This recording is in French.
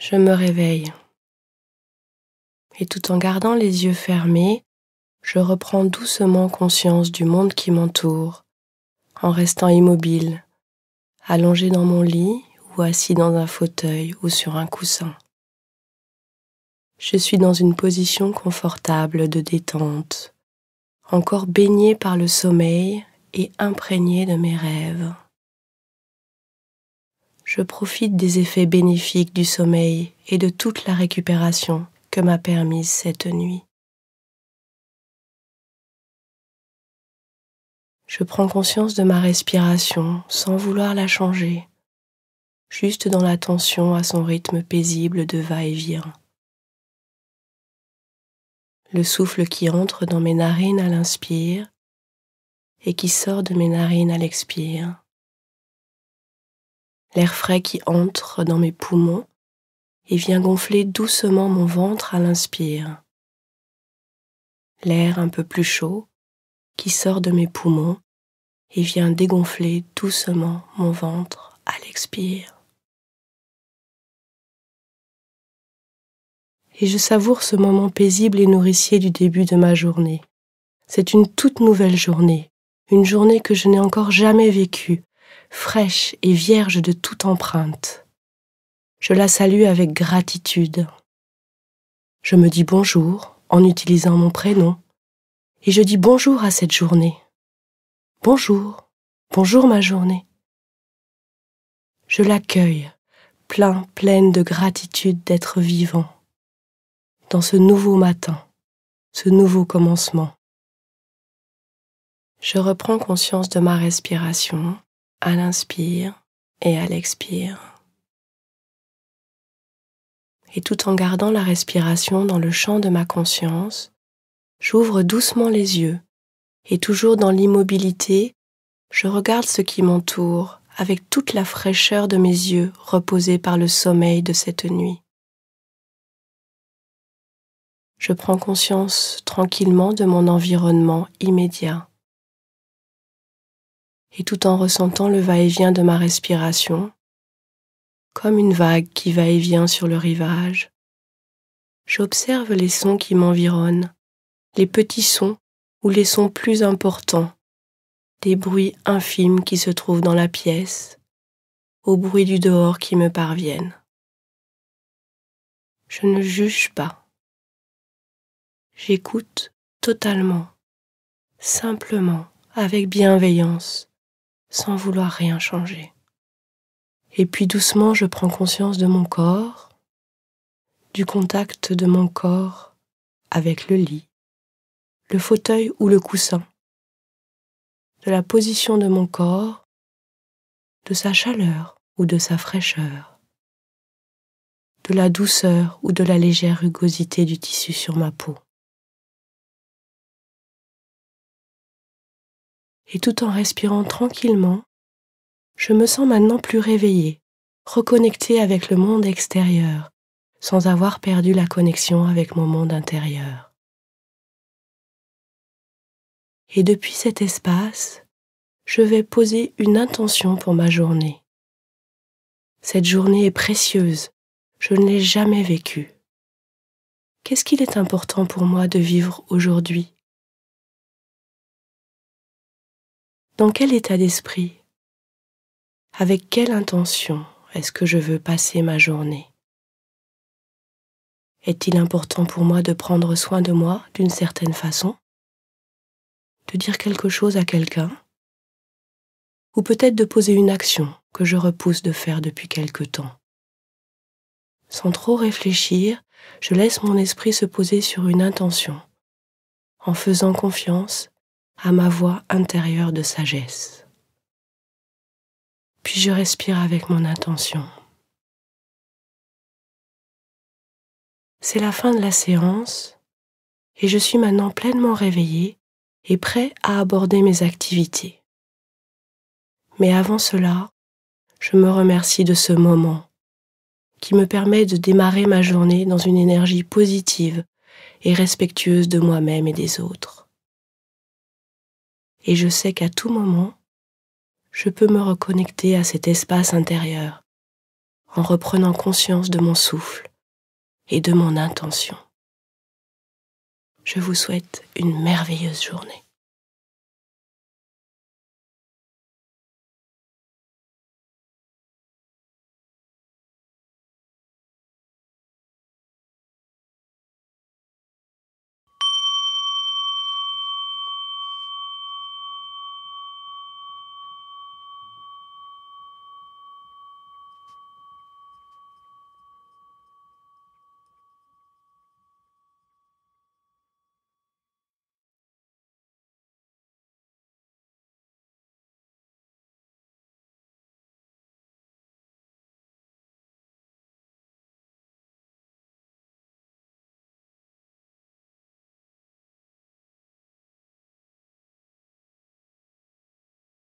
Je me réveille et tout en gardant les yeux fermés, je reprends doucement conscience du monde qui m'entoure, en restant immobile, allongé dans mon lit ou assis dans un fauteuil ou sur un coussin. Je suis dans une position confortable de détente, encore baignée par le sommeil et imprégnée de mes rêves. Je profite des effets bénéfiques du sommeil et de toute la récupération que m'a permise cette nuit. Je prends conscience de ma respiration sans vouloir la changer, juste dans l'attention à son rythme paisible de va-et-vient. Le souffle qui entre dans mes narines à l'inspire et qui sort de mes narines à l'expire. L'air frais qui entre dans mes poumons et vient gonfler doucement mon ventre à l'inspire. L'air un peu plus chaud qui sort de mes poumons et vient dégonfler doucement mon ventre à l'expire. Et je savoure ce moment paisible et nourricier du début de ma journée. C'est une toute nouvelle journée, une journée que je n'ai encore jamais vécue, fraîche et vierge de toute empreinte. Je la salue avec gratitude. Je me dis bonjour en utilisant mon prénom et je dis bonjour à cette journée. Bonjour, bonjour ma journée. Je l'accueille, pleine de gratitude d'être vivant, dans ce nouveau matin, ce nouveau commencement. Je reprends conscience de ma respiration à l'inspire et à l'expire. Et tout en gardant la respiration dans le champ de ma conscience, j'ouvre doucement les yeux et toujours dans l'immobilité, je regarde ce qui m'entoure avec toute la fraîcheur de mes yeux reposés par le sommeil de cette nuit. Je prends conscience tranquillement de mon environnement immédiat. Et tout en ressentant le va-et-vient de ma respiration, comme une vague qui va et vient sur le rivage, j'observe les sons qui m'environnent, les petits sons ou les sons plus importants, des bruits infimes qui se trouvent dans la pièce, aux bruits du dehors qui me parviennent. Je ne juge pas. J'écoute totalement, simplement, avec bienveillance, sans vouloir rien changer. Et puis doucement, je prends conscience de mon corps, du contact de mon corps avec le lit, le fauteuil ou le coussin, de la position de mon corps, de sa chaleur ou de sa fraîcheur, de la douceur ou de la légère rugosité du tissu sur ma peau. Et tout en respirant tranquillement, je me sens maintenant plus réveillée, reconnectée avec le monde extérieur, sans avoir perdu la connexion avec mon monde intérieur. Et depuis cet espace, je vais poser une intention pour ma journée. Cette journée est précieuse, je ne l'ai jamais vécue. Qu'est-ce qu'il est important pour moi de vivre aujourd'hui? Dans quel état d'esprit? Avec quelle intention est-ce que je veux passer ma journée? Est-il important pour moi de prendre soin de moi d'une certaine façon? De dire quelque chose à quelqu'un? Ou peut-être de poser une action que je repousse de faire depuis quelque temps? Sans trop réfléchir, je laisse mon esprit se poser sur une intention, en faisant confiance à ma voix intérieure de sagesse. Puis je respire avec mon intention. C'est la fin de la séance et je suis maintenant pleinement réveillé et prêt à aborder mes activités. Mais avant cela, je me remercie de ce moment qui me permet de démarrer ma journée dans une énergie positive et respectueuse de moi-même et des autres. Et je sais qu'à tout moment, je peux me reconnecter à cet espace intérieur en reprenant conscience de mon souffle et de mon intention. Je vous souhaite une merveilleuse journée.